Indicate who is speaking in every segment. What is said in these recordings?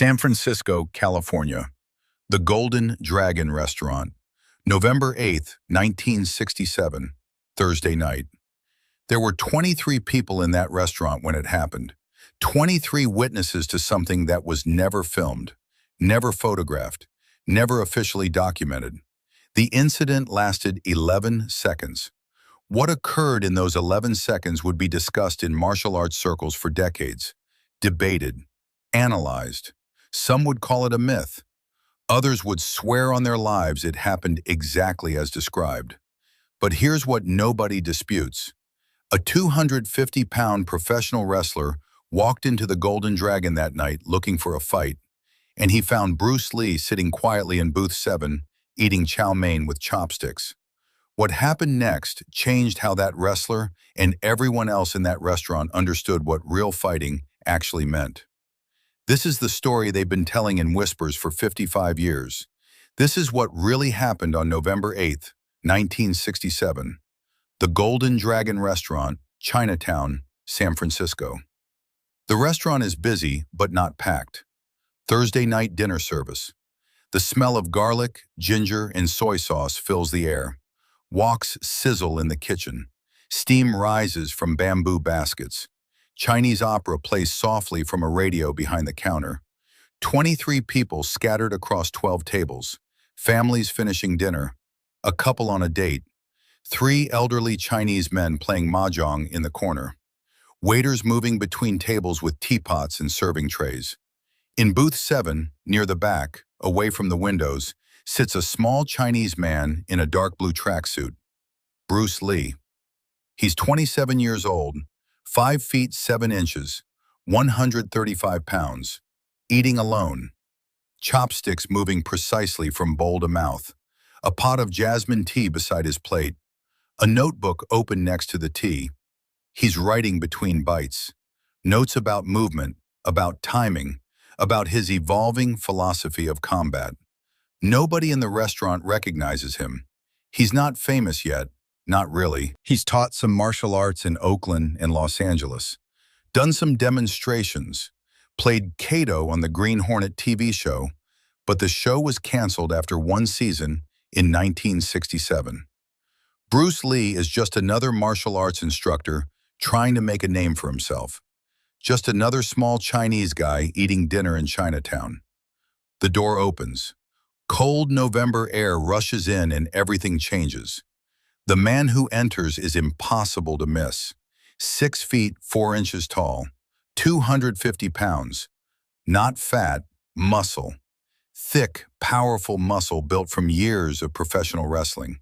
Speaker 1: San Francisco, California. The Golden Dragon Restaurant. November 8th, 1967, Thursday night. There were 23 people in that restaurant when it happened. 23 witnesses to something that was never filmed, never photographed, never officially documented. The incident lasted 11 seconds. What occurred in those 11 seconds would be discussed in martial arts circles for decades, debated, analyzed. Some would call it a myth. Others would swear on their lives it happened exactly as described. But here's what nobody disputes. A 250-pound professional wrestler walked into the Golden Dragon that night looking for a fight, and he found Bruce Lee sitting quietly in booth 7, eating chow mein with chopsticks. What happened next changed how that wrestler and everyone else in that restaurant understood what real fighting actually meant. This is the story they've been telling in whispers for 55 years. This is what really happened on November 8th, 1967. The Golden Dragon Restaurant, Chinatown, San Francisco. The restaurant is busy, but not packed. Thursday night dinner service. The smell of garlic, ginger, and soy sauce fills the air. Woks sizzle in the kitchen. Steam rises from bamboo baskets. Chinese opera plays softly from a radio behind the counter. 23 people scattered across 12 tables. Families finishing dinner. A couple on a date. 3 elderly Chinese men playing mahjong in the corner. Waiters moving between tables with teapots and serving trays. In booth 7, near the back, away from the windows, sits a small Chinese man in a dark blue tracksuit. Bruce Lee. He's 27 years old, 5 feet 7 inches, 135 pounds, eating alone. Chopsticks moving precisely from bowl to mouth. A pot of jasmine tea beside his plate. A notebook open next to the tea. He's writing between bites. Notes about movement, about timing, about his evolving philosophy of combat. Nobody in the restaurant recognizes him. He's not famous yet, not really. He's taught some martial arts in Oakland and Los Angeles, done some demonstrations, played Kato on the Green Hornet TV show, but the show was canceled after 1 season in 1967. Bruce Lee is just another martial arts instructor trying to make a name for himself. Just another small Chinese guy eating dinner in Chinatown. The door opens. Cold November air rushes in and everything changes. The man who enters is impossible to miss. 6 feet 4 inches tall, 250 pounds. Not fat, muscle. Thick, powerful muscle built from years of professional wrestling.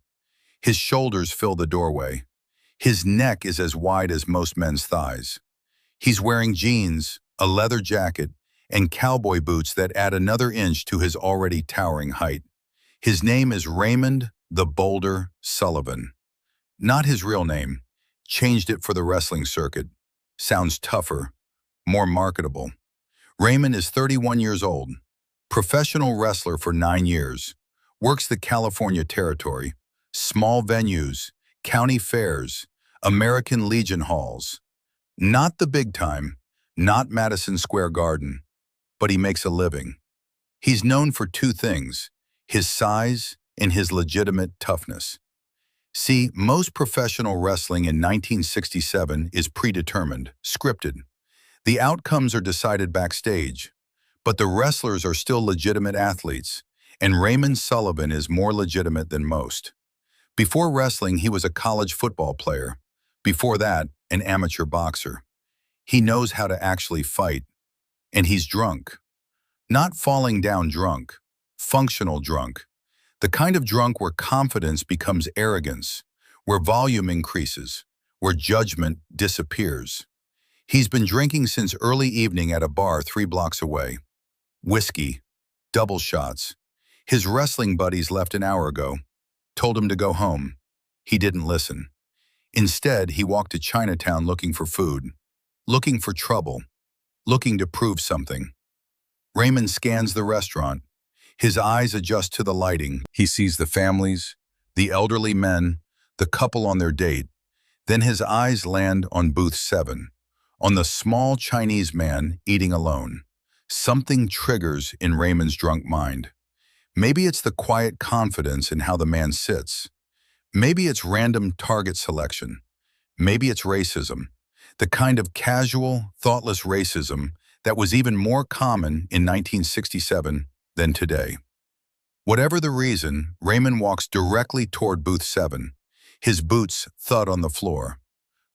Speaker 1: His shoulders fill the doorway. His neck is as wide as most men's thighs. He's wearing jeans, a leather jacket, and cowboy boots that add another inch to his already towering height. His name is Raymond the Boulder Sullivan. Not his real name. Changed it for the wrestling circuit. Sounds tougher, more marketable. Raymond is 31 years old. Professional wrestler for 9 years. Works the California territory. Small venues, county fairs, American Legion halls. Not the big time, not Madison Square Garden, but he makes a living. He's known for 2 things, his size and his legitimate toughness. See, most professional wrestling in 1967 is predetermined, scripted. The outcomes are decided backstage, but the wrestlers are still legitimate athletes, and Raymond Sullivan is more legitimate than most. Before wrestling, he was a college football player. Before that, an amateur boxer. He knows how to actually fight. And he's drunk. Not falling down drunk, functional drunk. The kind of drunk where confidence becomes arrogance, where volume increases, where judgment disappears. He's been drinking since early evening at a bar 3 blocks away. Whiskey, double shots. His wrestling buddies left an hour ago. Told him to go home. He didn't listen. Instead, he walked to Chinatown looking for food, looking for trouble, looking to prove something. Raymond scans the restaurant. His eyes adjust to the lighting. He sees the families, the elderly men, the couple on their date. Then his eyes land on booth 7, on the small Chinese man eating alone. Something triggers in Raymond's drunk mind. Maybe it's the quiet confidence in how the man sits. Maybe it's random target selection. Maybe it's racism. The kind of casual, thoughtless racism that was even more common in 1967 than today. Whatever the reason, Raymond walks directly toward booth 7. His boots thud on the floor.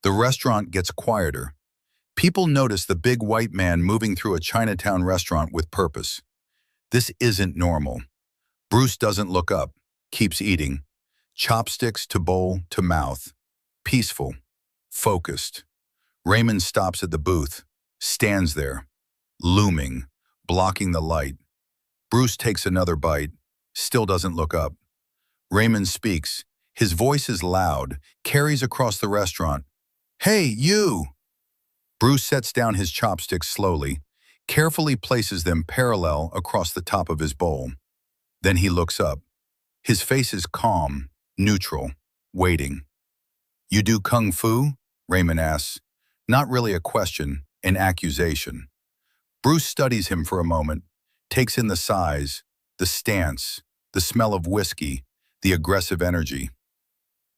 Speaker 1: The restaurant gets quieter. People notice the big white man moving through a Chinatown restaurant with purpose. This isn't normal. Bruce doesn't look up, keeps eating. Chopsticks to bowl to mouth. Peaceful. Focused. Raymond stops at the booth, stands there, looming, blocking the light. Bruce takes another bite, still doesn't look up. Raymond speaks. His voice is loud, carries across the restaurant. "Hey, you!" Bruce sets down his chopsticks slowly, carefully places them parallel across the top of his bowl. Then he looks up. His face is calm, neutral, waiting. "You do kung fu?" Raymond asks. Not really a question, an accusation. Bruce studies him for a moment, takes in the size, the stance, the smell of whiskey, the aggressive energy.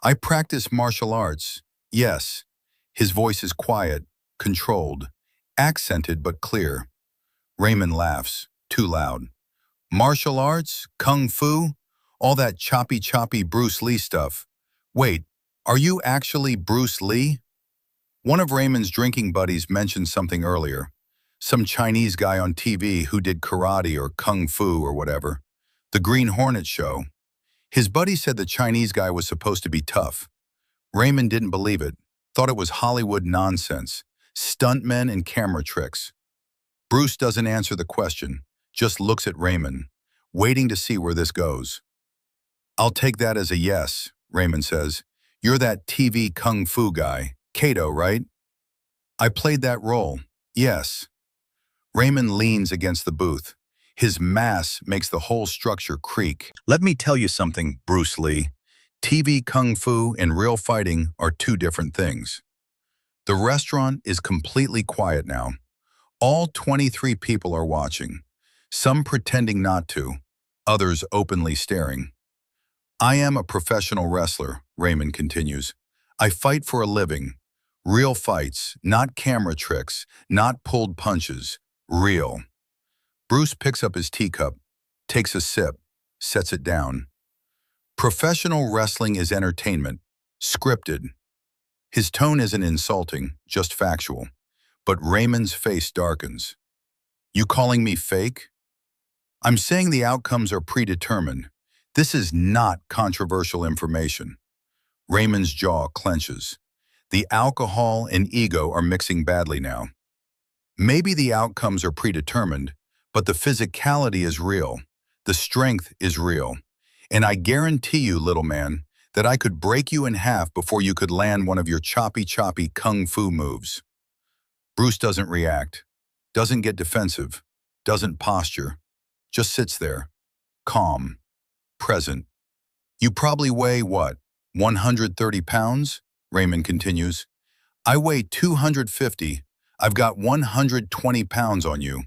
Speaker 1: "I practice martial arts, yes." His voice is quiet, controlled, accented but clear. Raymond laughs, too loud. "Martial arts? Kung fu? All that choppy Bruce Lee stuff. Wait, are you actually Bruce Lee?" One of Raymond's drinking buddies mentioned something earlier. Some Chinese guy on TV who did karate or kung fu or whatever. The Green Hornet show. His buddy said the Chinese guy was supposed to be tough. Raymond didn't believe it, thought it was Hollywood nonsense, stuntmen and camera tricks. Bruce doesn't answer the question, just looks at Raymond, waiting to see where this goes. "I'll take that as a yes," Raymond says. "You're that TV kung fu guy, Kato, right?" "I played that role, yes." Raymond leans against the booth. His mass makes the whole structure creak. "Let me tell you something, Bruce Lee. TV kung fu and real fighting are two different things." The restaurant is completely quiet now. All 23 people are watching, some pretending not to, others openly staring. "I am a professional wrestler," Raymond continues. "I fight for a living. Real fights, not camera tricks, not pulled punches. Real." Bruce picks up his teacup, takes a sip, sets it down. "Professional wrestling is entertainment, scripted." His tone isn't insulting, just factual. But Raymond's face darkens. "You calling me fake?" "I'm saying the outcomes are predetermined. This is not controversial information." Raymond's jaw clenches. The alcohol and ego are mixing badly now. Maybe the outcomes are predetermined, but the physicality is real. The strength is real. And I guarantee you, little man, that I could break you in half before you could land one of your choppy kung fu moves. Bruce doesn't react, doesn't get defensive, doesn't posture, just sits there, calm, present. "You probably weigh, what, 130 pounds? Raymond continues. "I weigh 250. I've got 120 pounds on you.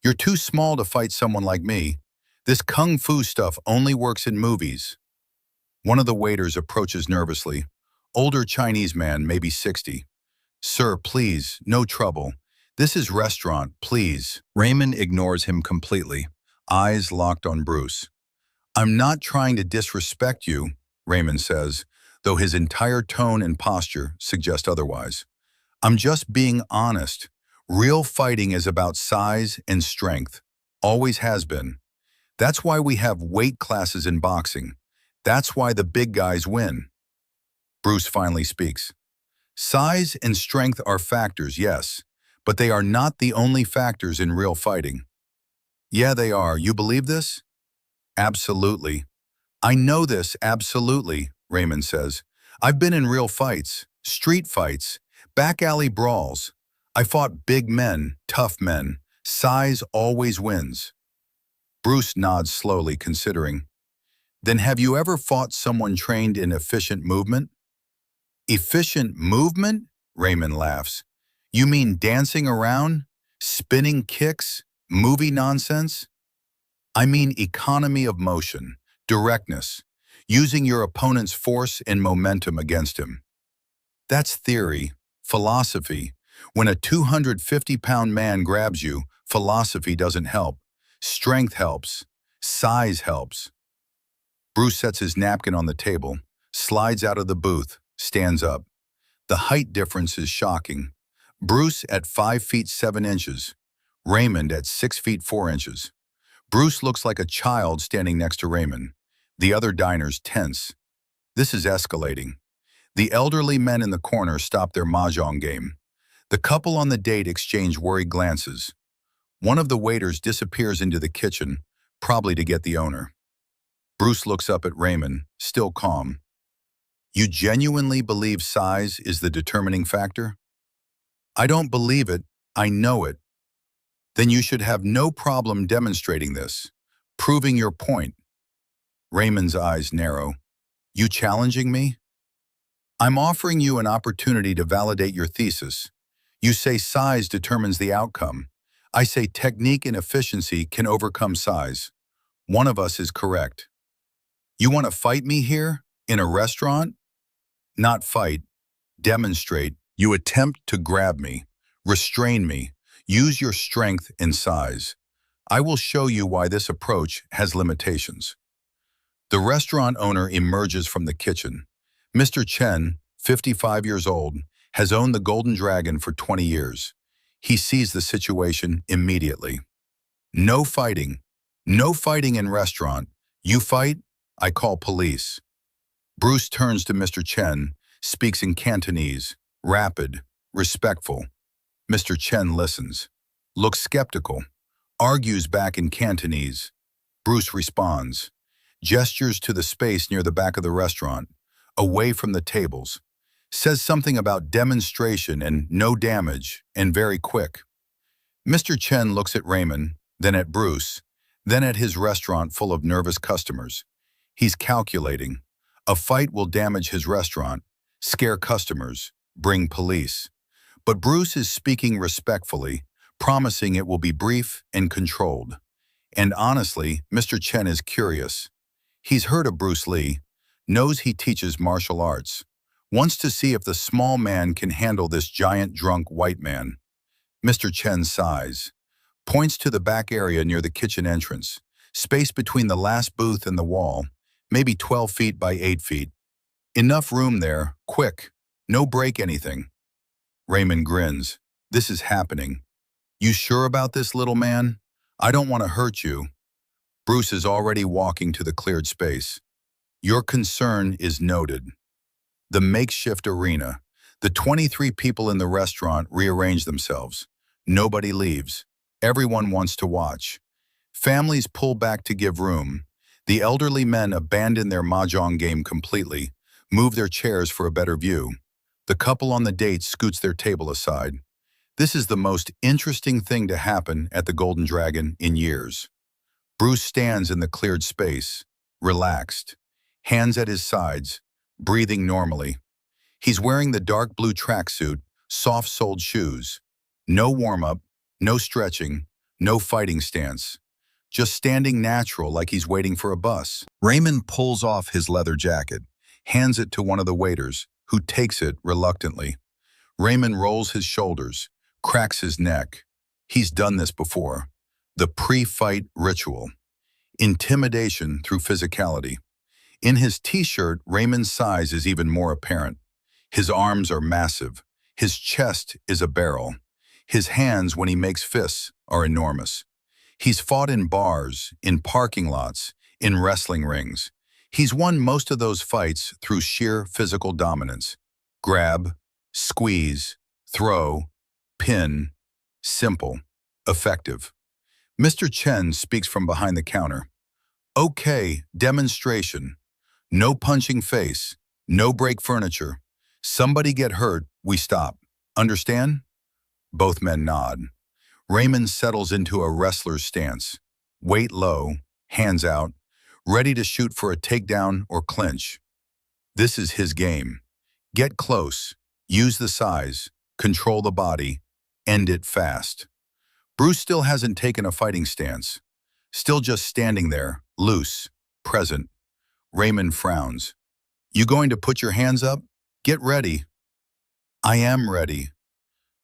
Speaker 1: You're too small to fight someone like me. This kung fu stuff only works in movies." One of the waiters approaches nervously. Older Chinese man, maybe 60. "Sir, please, no trouble. This is restaurant, please." Raymond ignores him completely, eyes locked on Bruce. "I'm not trying to disrespect you," Raymond says, though his entire tone and posture suggest otherwise. "I'm just being honest. Real fighting is about size and strength. Always has been. That's why we have weight classes in boxing. That's why the big guys win." Bruce finally speaks. "Size and strength are factors, yes, but they are not the only factors in real fighting." "Yeah, they are. You believe this?" "Absolutely." "I know this, absolutely," Raymond says. "I've been in real fights, street fights, back alley brawls. I fought big men, tough men. Size always wins." Bruce nods slowly, considering. "Then have you ever fought someone trained in efficient movement?" "Efficient movement?" Raymond laughs. "You mean dancing around? Spinning kicks? Movie nonsense? I mean economy of motion, directness, using your opponent's force and momentum against him. That's theory, philosophy. When a 250-pound man grabs you, philosophy doesn't help. Strength helps. Size helps. Bruce sets his napkin on the table, slides out of the booth, stands up. The height difference is shocking. Bruce at 5 feet 7 inches. Raymond at 6 feet 4 inches. Bruce looks like a child standing next to Raymond. The other diners tense. This is escalating. The elderly men in the corner stop their mahjong game. The couple on the date exchange worried glances. One of the waiters disappears into the kitchen, probably to get the owner. Bruce looks up at Raymond, still calm. You genuinely believe size is the determining factor? I don't believe it, I know it. Then you should have no problem demonstrating this, proving your point. Raymond's eyes narrow. You challenging me? I'm offering you an opportunity to validate your thesis. You say size determines the outcome. I say technique and efficiency can overcome size. One of us is correct. You want to fight me here? In a restaurant? Not fight. Demonstrate. You attempt to grab me, restrain me, use your strength and size. I will show you why this approach has limitations. The restaurant owner emerges from the kitchen. Mr. Chen, 55 years old, has owned the Golden Dragon for 20 years. He sees the situation immediately. No fighting. No fighting in restaurant. You fight, I call police. Bruce turns to Mr. Chen, speaks in Cantonese, rapid, respectful. Mr. Chen listens, looks skeptical, argues back in Cantonese. Bruce responds, gestures to the space near the back of the restaurant, away from the tables, says something about demonstration and no damage, and very quick. Mr. Chen looks at Raymond, then at Bruce, then at his restaurant full of nervous customers. He's calculating. A fight will damage his restaurant, scare customers, bring police. But Bruce is speaking respectfully, promising it will be brief and controlled. And honestly, Mr. Chen is curious. He's heard of Bruce Lee, knows he teaches martial arts, wants to see if the small man can handle this giant drunk white man. Mr. Chen sighs, points to the back area near the kitchen entrance, space between the last booth and the wall, maybe 12 feet by 8 feet. Enough room there, quick, no break anything. Raymond grins. This is happening. You sure about this, little man? I don't want to hurt you. Bruce is already walking to the cleared space. Your concern is noted. The makeshift arena. The 23 people in the restaurant rearrange themselves. Nobody leaves. Everyone wants to watch. Families pull back to give room. The elderly men abandon their mahjong game completely, move their chairs for a better view. The couple on the date scoots their table aside. This is the most interesting thing to happen at the Golden Dragon in years. Bruce stands in the cleared space, relaxed, hands at his sides, breathing normally. He's wearing the dark blue tracksuit, soft-soled shoes. No warm-up, no stretching, no fighting stance. Just standing natural like he's waiting for a bus. Raymond pulls off his leather jacket, hands it to one of the waiters, who takes it reluctantly. Raymond rolls his shoulders, cracks his neck. He's done this before. The pre-fight ritual. Intimidation through physicality. In his t-shirt, Raymond's size is even more apparent. His arms are massive. His chest is a barrel. His hands, when he makes fists, are enormous. He's fought in bars, in parking lots, in wrestling rings. He's won most of those fights through sheer physical dominance. Grab, squeeze, throw, pin. Simple, effective. Mr. Chen speaks from behind the counter. Okay, demonstration. No punching face, no break furniture. Somebody get hurt, we stop. Understand? Both men nod. Raymond settles into a wrestler's stance. Weight low, hands out, ready to shoot for a takedown or clinch. This is his game. Get close, use the size, control the body, end it fast. Bruce still hasn't taken a fighting stance. Still just standing there, loose, present. Raymond frowns. You going to put your hands up? Get ready. I am ready.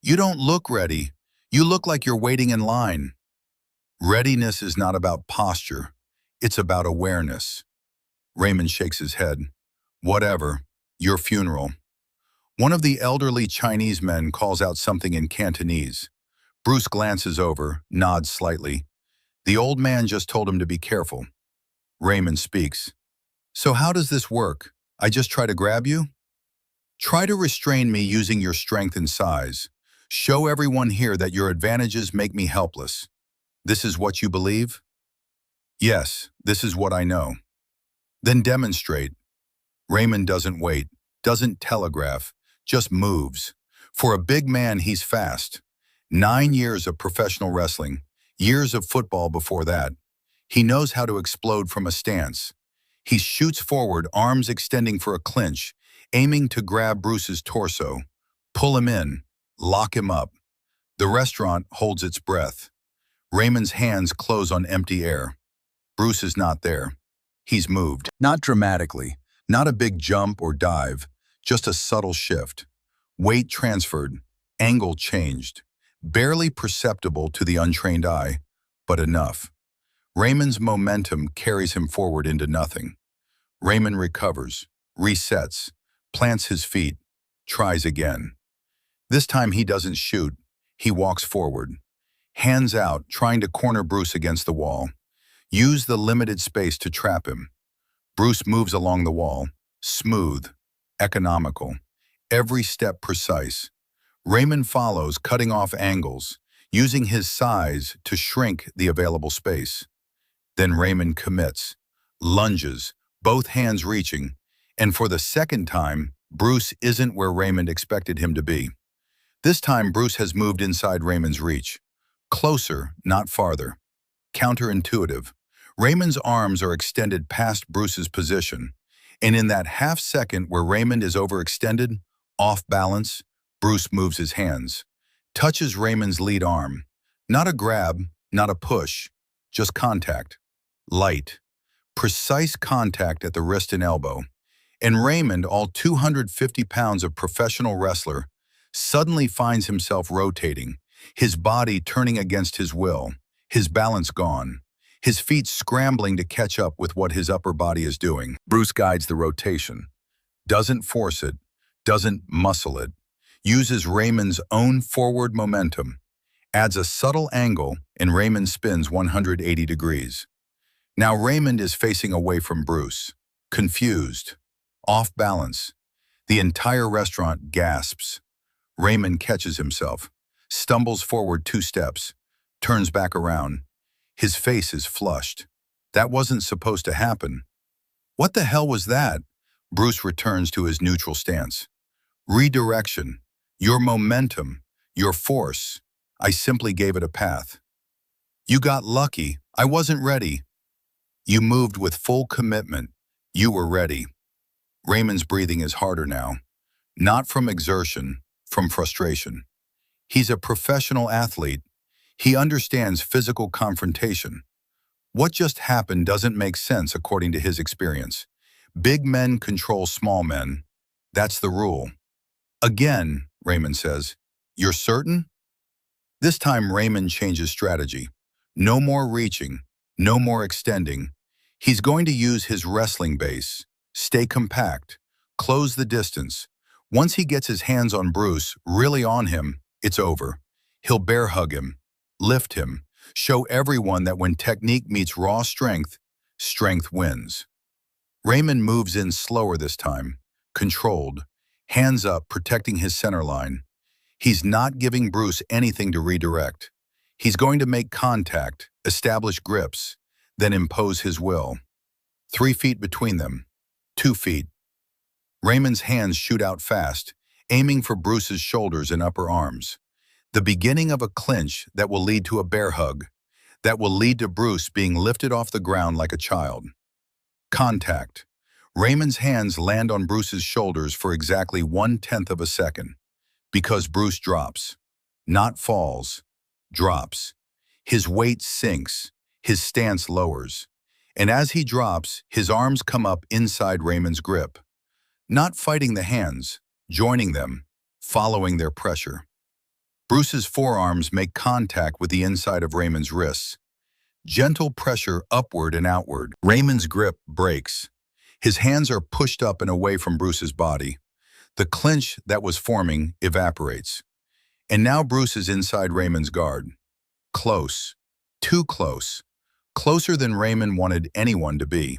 Speaker 1: You don't look ready. You look like you're waiting in line. Readiness is not about posture. It's about awareness. Raymond shakes his head. Whatever. Your funeral. One of the elderly Chinese men calls out something in Cantonese. Bruce glances over, nods slightly. The old man just told him to be careful. Raymond speaks. So how does this work? I just try to grab you? Try to restrain me using your strength and size. Show everyone here that your advantages make me helpless. This is what you believe? Yes, this is what I know. Then demonstrate. Raymond doesn't wait, doesn't telegraph, just moves. For a big man, he's fast. 9 years of professional wrestling, years of football before that. He knows how to explode from a stance. He shoots forward, arms extending for a clinch, aiming to grab Bruce's torso, pull him in, lock him up. The restaurant holds its breath. Raymond's hands close on empty air. Bruce is not there. He's moved. Not dramatically, not a big jump or dive, just a subtle shift. Weight transferred, angle changed. Barely perceptible to the untrained eye, but enough. Raymond's momentum carries him forward into nothing. Raymond recovers, resets, plants his feet, tries again. This time he doesn't shoot, he walks forward. Hands out, trying to corner Bruce against the wall. Use the limited space to trap him. Bruce moves along the wall, smooth, economical, every step precise. Raymond follows, cutting off angles, using his size to shrink the available space. Then Raymond commits, lunges, both hands reaching, and for the second time, Bruce isn't where Raymond expected him to be. This time, Bruce has moved inside Raymond's reach. Closer, not farther. Counterintuitive. Raymond's arms are extended past Bruce's position, and in that half second where Raymond is overextended, off balance, Bruce moves his hands, touches Raymond's lead arm. Not a grab, not a push, just contact. Light, precise contact at the wrist and elbow. And Raymond, all 250 pounds of professional wrestler, suddenly finds himself rotating, his body turning against his will, his balance gone, his feet scrambling to catch up with what his upper body is doing. Bruce guides the rotation, doesn't force it, doesn't muscle it, uses Raymond's own forward momentum, adds a subtle angle, and Raymond spins 180 degrees. Now Raymond is facing away from Bruce, confused, off balance. The entire restaurant gasps. Raymond catches himself, stumbles forward 2 steps, turns back around. His face is flushed. That wasn't supposed to happen. What the hell was that? Bruce returns to his neutral stance. Redirection. Your momentum. Your force. I simply gave it a path. You got lucky. I wasn't ready. You moved with full commitment. You were ready. Raymond's breathing is harder now. Not from exertion, from frustration. He's a professional athlete. He understands physical confrontation. What just happened doesn't make sense according to his experience. Big men control small men. That's the rule. Again, Raymond says, you're certain? This time Raymond changes strategy. No more reaching, no more extending. He's going to use his wrestling base, stay compact, close the distance. Once he gets his hands on Bruce, really on him, it's over. He'll bear hug him, lift him, show everyone that when technique meets raw strength, strength wins. Raymond moves in slower this time, controlled, hands up, protecting his center line. He's not giving Bruce anything to redirect. He's going to make contact, establish grips, then impose his will. 3 feet between them, 2 feet. Raymond's hands shoot out fast, aiming for Bruce's shoulders and upper arms. The beginning of a clinch that will lead to a bear hug, that will lead to Bruce being lifted off the ground like a child. Contact. Raymond's hands land on Bruce's shoulders for exactly 1/10 of a second, because Bruce drops. Not falls, drops. His weight sinks, his stance lowers, and as he drops, his arms come up inside Raymond's grip, not fighting the hands, joining them, following their pressure. Bruce's forearms make contact with the inside of Raymond's wrists, gentle pressure upward and outward. Raymond's grip breaks. His hands are pushed up and away from Bruce's body. The clinch that was forming evaporates. And now Bruce is inside Raymond's guard. Close. Too close. Closer than Raymond wanted anyone to be.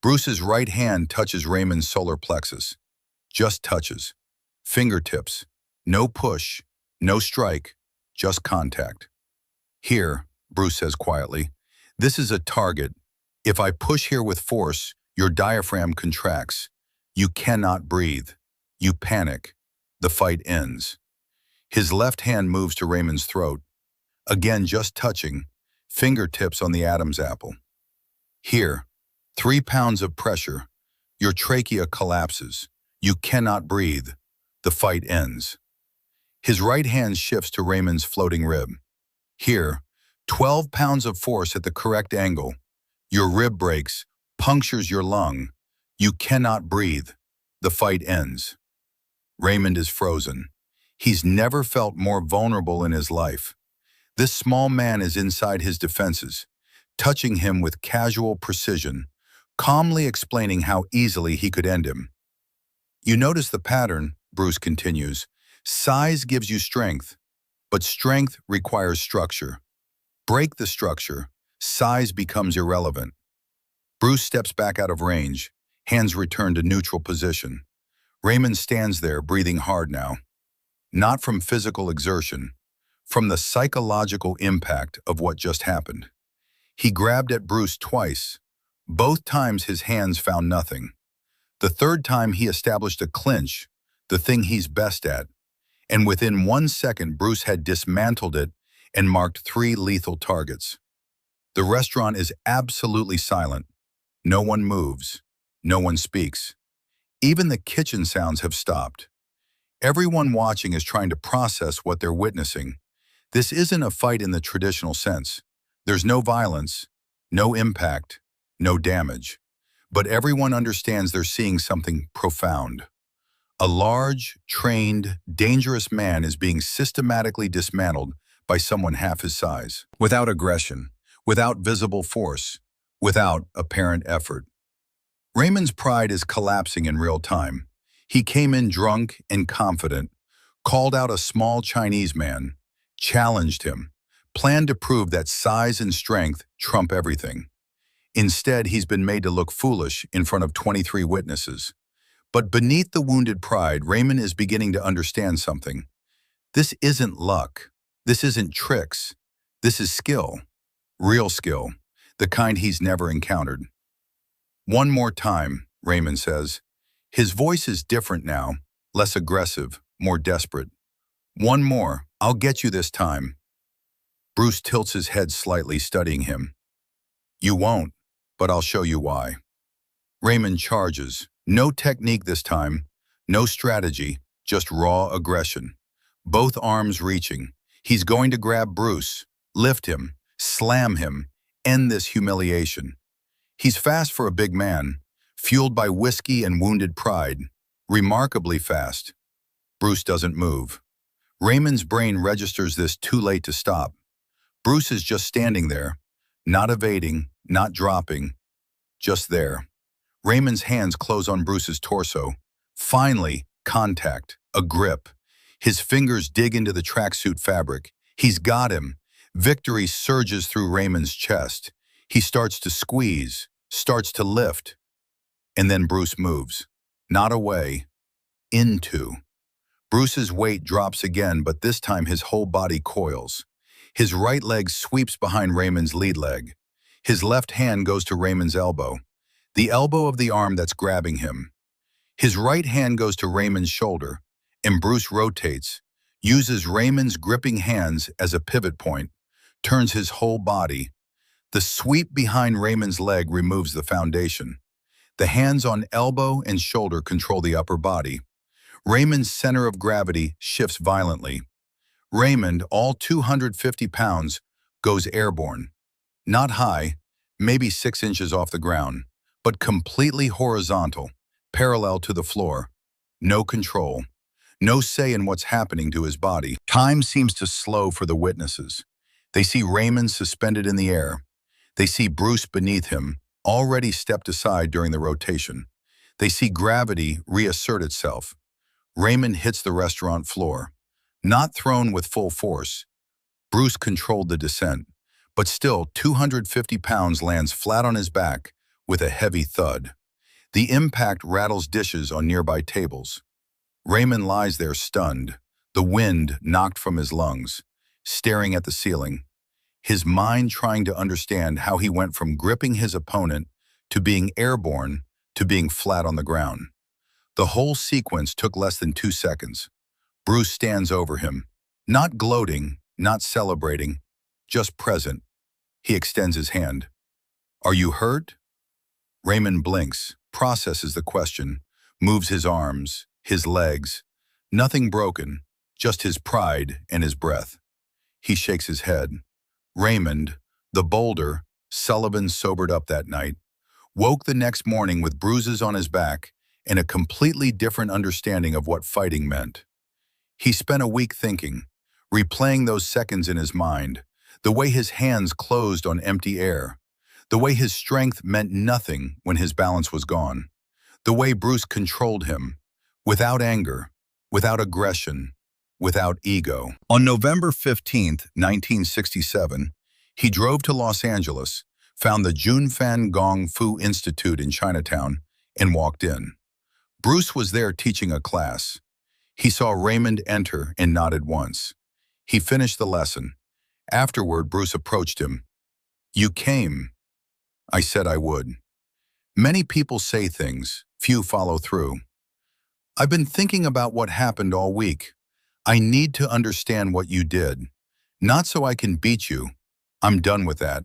Speaker 1: Bruce's right hand touches Raymond's solar plexus. Just touches. Fingertips. No push. No strike. Just contact. Here, Bruce says quietly, this is a target. If I push here with force, your diaphragm contracts. You cannot breathe. You panic. The fight ends. His left hand moves to Raymond's throat. Again, just touching. Fingertips on the Adam's apple. Here, 3 pounds of pressure. Your trachea collapses. You cannot breathe. The fight ends. His right hand shifts to Raymond's floating rib. Here, 12 pounds of force at the correct angle. Your rib breaks, punctures your lung. You cannot breathe. The fight ends. Raymond is frozen. He's never felt more vulnerable in his life. This small man is inside his defenses, touching him with casual precision, calmly explaining how easily he could end him. You notice the pattern, Bruce continues. Size gives you strength, but strength requires structure. Break the structure, size becomes irrelevant. Bruce steps back out of range, hands return to neutral position. Raymond stands there, breathing hard now. Not from physical exertion, from the psychological impact of what just happened. He grabbed at Bruce twice. Both times his hands found nothing. The third time he established a clinch, the thing he's best at. And within 1 second, Bruce had dismantled it and marked 3 lethal targets. The restaurant is absolutely silent. No one moves. No one speaks. Even the kitchen sounds have stopped. Everyone watching is trying to process what they're witnessing. This isn't a fight in the traditional sense. There's no violence, no impact, no damage. But everyone understands they're seeing something profound. A large, trained, dangerous man is being systematically dismantled by someone half his size. Without aggression, without visible force, without apparent effort. Raymond's pride is collapsing in real time. He came in drunk and confident, called out a small Chinese man, challenged him, planned to prove that size and strength trump everything. Instead, he's been made to look foolish in front of 23 witnesses. But beneath the wounded pride, Raymond is beginning to understand something. This isn't luck. This isn't tricks. This is skill. Real skill. The kind he's never encountered. One more time, Raymond says. His voice is different now, less aggressive, more desperate. One more, I'll get you this time. Bruce tilts his head slightly, studying him. You won't, but I'll show you why. Raymond charges. No technique this time, no strategy, just raw aggression. Both arms reaching. He's going to grab Bruce, lift him, slam him, end this humiliation. He's fast for a big man, fueled by whiskey and wounded pride, remarkably fast. Bruce doesn't move. Raymond's brain registers this too late to stop. Bruce is just standing there, not evading, not dropping, just there. Raymond's hands close on Bruce's torso. Finally, contact, a grip. His fingers dig into the tracksuit fabric. He's got him. Victory surges through Raymond's chest. He starts to squeeze, starts to lift. And then Bruce moves. Not away, into. Bruce's weight drops again, but this time his whole body coils. His right leg sweeps behind Raymond's lead leg. His left hand goes to Raymond's elbow. The elbow of the arm that's grabbing him. His right hand goes to Raymond's shoulder, and Bruce rotates, uses Raymond's gripping hands as a pivot point, turns his whole body. The sweep behind Raymond's leg removes the foundation. The hands on elbow and shoulder control the upper body. Raymond's center of gravity shifts violently. Raymond, all 250 pounds, goes airborne. Not high, maybe 6 inches off the ground, but completely horizontal, parallel to the floor. No control. No say in what's happening to his body. Time seems to slow for the witnesses. They see Raymond suspended in the air. They see Bruce beneath him, already stepped aside during the rotation. They see gravity reassert itself. Raymond hits the restaurant floor. Not thrown with full force. Bruce controlled the descent, but still 250 pounds lands flat on his back with a heavy thud. The impact rattles dishes on nearby tables. Raymond lies there stunned, the wind knocked from his lungs, staring at the ceiling, his mind trying to understand how he went from gripping his opponent to being airborne to being flat on the ground. The whole sequence took less than 2 seconds. Bruce stands over him, not gloating, not celebrating, just present. He extends his hand. "Are you hurt?" Raymond blinks, processes the question, moves his arms, his legs. Nothing broken, just his pride and his breath. He shakes his head. Raymond, the Boulder, Sullivan sobered up that night, woke the next morning with bruises on his back and a completely different understanding of what fighting meant. He spent a week thinking, replaying those seconds in his mind, the way his hands closed on empty air, the way his strength meant nothing when his balance was gone, the way Bruce controlled him, without anger, without aggression, without ego. On November 15th, 1967, he drove to Los Angeles, found the Junfan Gong Fu Institute in Chinatown, and walked in. Bruce was there teaching a class. He saw Raymond enter and nodded once. He finished the lesson. Afterward, Bruce approached him. "You came." "I said I would." Many people say things, few follow through. "I've been thinking about what happened all week. I need to understand what you did. Not so I can beat you. I'm done with that.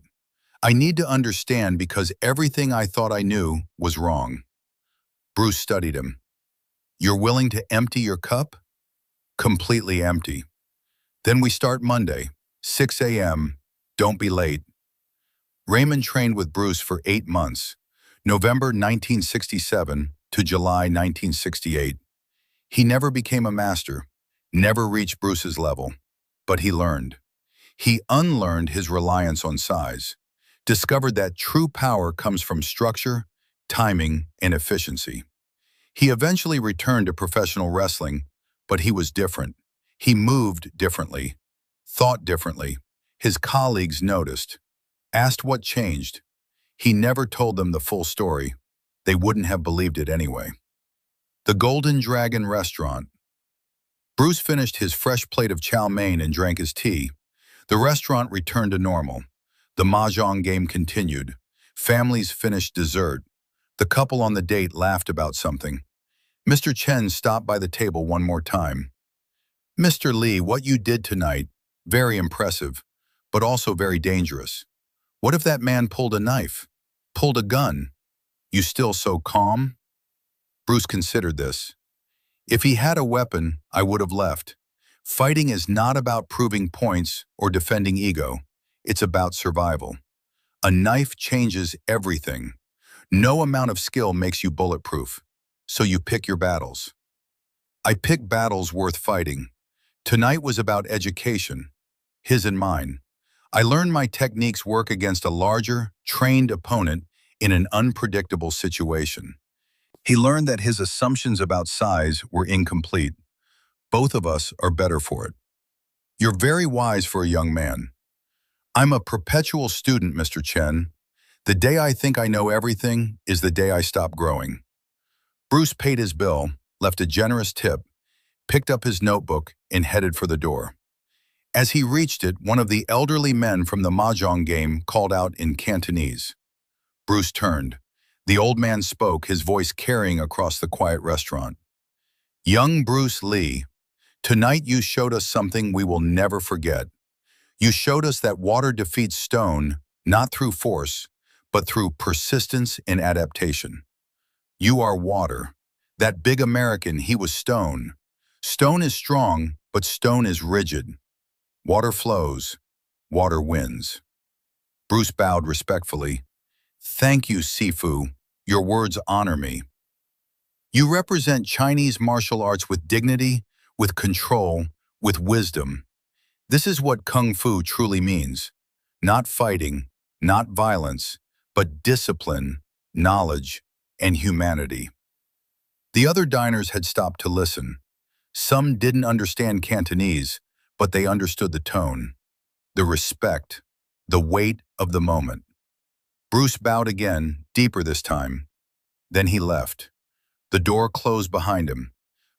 Speaker 1: I need to understand because everything I thought I knew was wrong." Bruce studied him. "You're willing to empty your cup?" "Completely empty." "Then we start Monday, 6 a.m. Don't be late." Raymond trained with Bruce for 8 months, November 1967 to July 1968. He never became a master, never reached Bruce's level, but he learned. He unlearned his reliance on size, discovered that true power comes from structure, timing, and efficiency. He eventually returned to professional wrestling, but he was different. He moved differently, thought differently. His colleagues noticed, asked what changed. He never told them the full story. They wouldn't have believed it anyway. The Golden Dragon Restaurant. Bruce finished his fresh plate of chow mein and drank his tea. The restaurant returned to normal. The mahjong game continued. Families finished dessert. The couple on the date laughed about something. Mr. Chen stopped by the table one more time. "Mr. Lee, what you did tonight, very impressive, but also very dangerous. What if that man pulled a knife, pulled a gun? You still so calm?" Bruce considered this. "If he had a weapon, I would have left. Fighting is not about proving points or defending ego. It's about survival. A knife changes everything. No amount of skill makes you bulletproof. So you pick your battles." "I pick battles worth fighting. Tonight was about education, his and mine. I learned my techniques work against a larger, trained opponent in an unpredictable situation." He learned that his assumptions about size were incomplete. Both of us are better for it. "You're very wise for a young man." "I'm a perpetual student, Mr. Chen. The day I think I know everything is the day I stop growing." Bruce paid his bill, left a generous tip, picked up his notebook, and headed for the door. As he reached it, one of the elderly men from the mahjong game called out in Cantonese. Bruce turned. The old man spoke, his voice carrying across the quiet restaurant. "Young Bruce Lee, tonight you showed us something we will never forget. You showed us that water defeats stone, not through force, but through persistence and adaptation. You are water. That big American, he was stone. Stone is strong, but stone is rigid. Water flows. water wins. Bruce bowed respectfully. Thank you, Sifu. Your words honor me. You represent Chinese martial arts with dignity, with control, with wisdom. This is what Kung Fu truly means. Not fighting, not violence, but discipline, knowledge, and humanity. The other diners had stopped to listen. Some didn't understand Cantonese, but they understood the tone, the respect, the weight of the moment. Bruce bowed again, deeper this time. Then he left. The door closed behind him.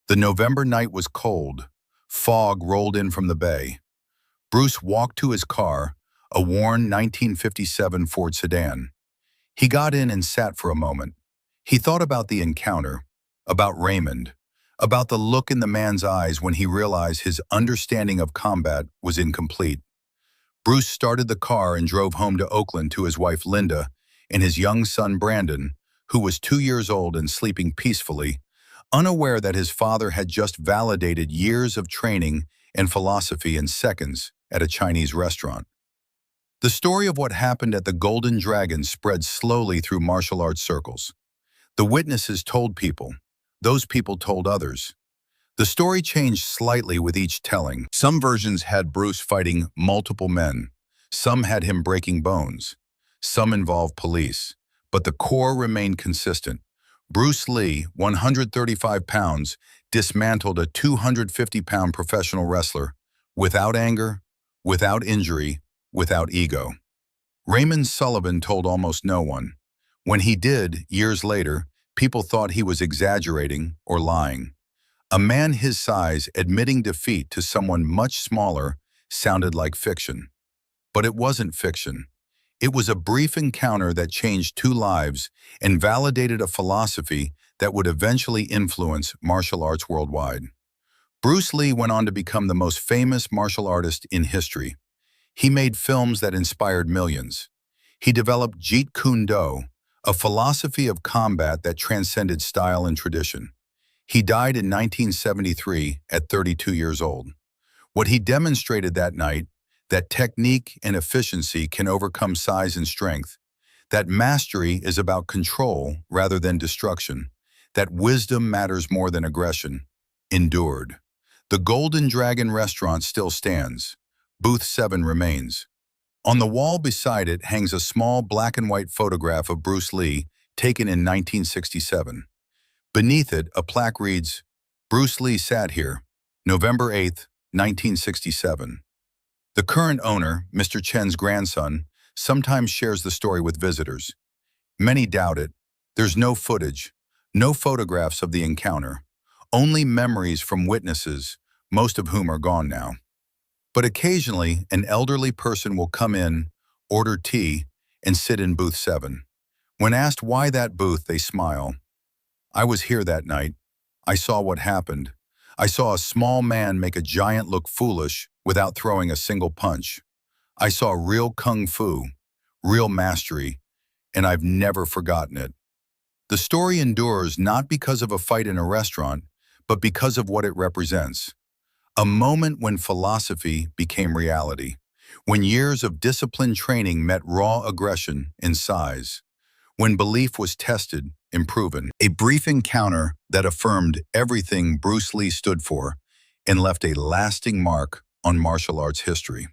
Speaker 1: The November night was cold. Fog rolled in from the bay. Bruce walked to his car, a worn 1957 Ford sedan. He got in and sat for a moment. He thought about the encounter, about Raymond, about the look in the man's eyes when he realized his understanding of combat was incomplete. Bruce started the car and drove home to Oakland to his wife Linda and his young son Brandon, who was 2 years old and sleeping peacefully, unaware that his father had just validated years of training and philosophy in seconds at a Chinese restaurant. The story of what happened at the Golden Dragon spread slowly through martial arts circles. The witnesses told people. Those people told others. The story changed slightly with each telling. Some versions had Bruce fighting multiple men. Some had him breaking bones. Some involved police. But the core remained consistent. Bruce Lee, 135 pounds, dismantled a 250-pound professional wrestler without anger, without injury, without ego. Raymond Sullivan told almost no one. When he did, years later, people thought he was exaggerating or lying. A man his size admitting defeat to someone much smaller sounded like fiction. But it wasn't fiction. It was a brief encounter that changed 2 lives and validated a philosophy that would eventually influence martial arts worldwide. Bruce Lee went on to become the most famous martial artist in history. He made films that inspired millions. He developed Jeet Kune Do, a philosophy of combat that transcended style and tradition. He died in 1973 at 32 years old. What he demonstrated that night, that technique and efficiency can overcome size and strength, that mastery is about control rather than destruction, that wisdom matters more than aggression, endured. The Golden Dragon restaurant still stands. Booth 7 remains. On the wall beside it hangs a small black and white photograph of Bruce Lee taken in 1967. Beneath it, a plaque reads, Bruce Lee sat here, November 8, 1967. The current owner, Mr. Chen's grandson, sometimes shares the story with visitors. Many doubt it. There's no footage, no photographs of the encounter, only memories from witnesses, most of whom are gone now. But occasionally, an elderly person will come in, order tea, and sit in booth 7. When asked why that booth, they smile. I was here that night. I saw what happened. I saw a small man make a giant look foolish without throwing a single punch. I saw real kung fu, real mastery, and I've never forgotten it. The story endures not because of a fight in a restaurant, but because of what it represents. A moment when philosophy became reality, when years of disciplined training met raw aggression in size, when belief was tested and proven. A brief encounter that affirmed everything Bruce Lee stood for and left a lasting mark on martial arts history.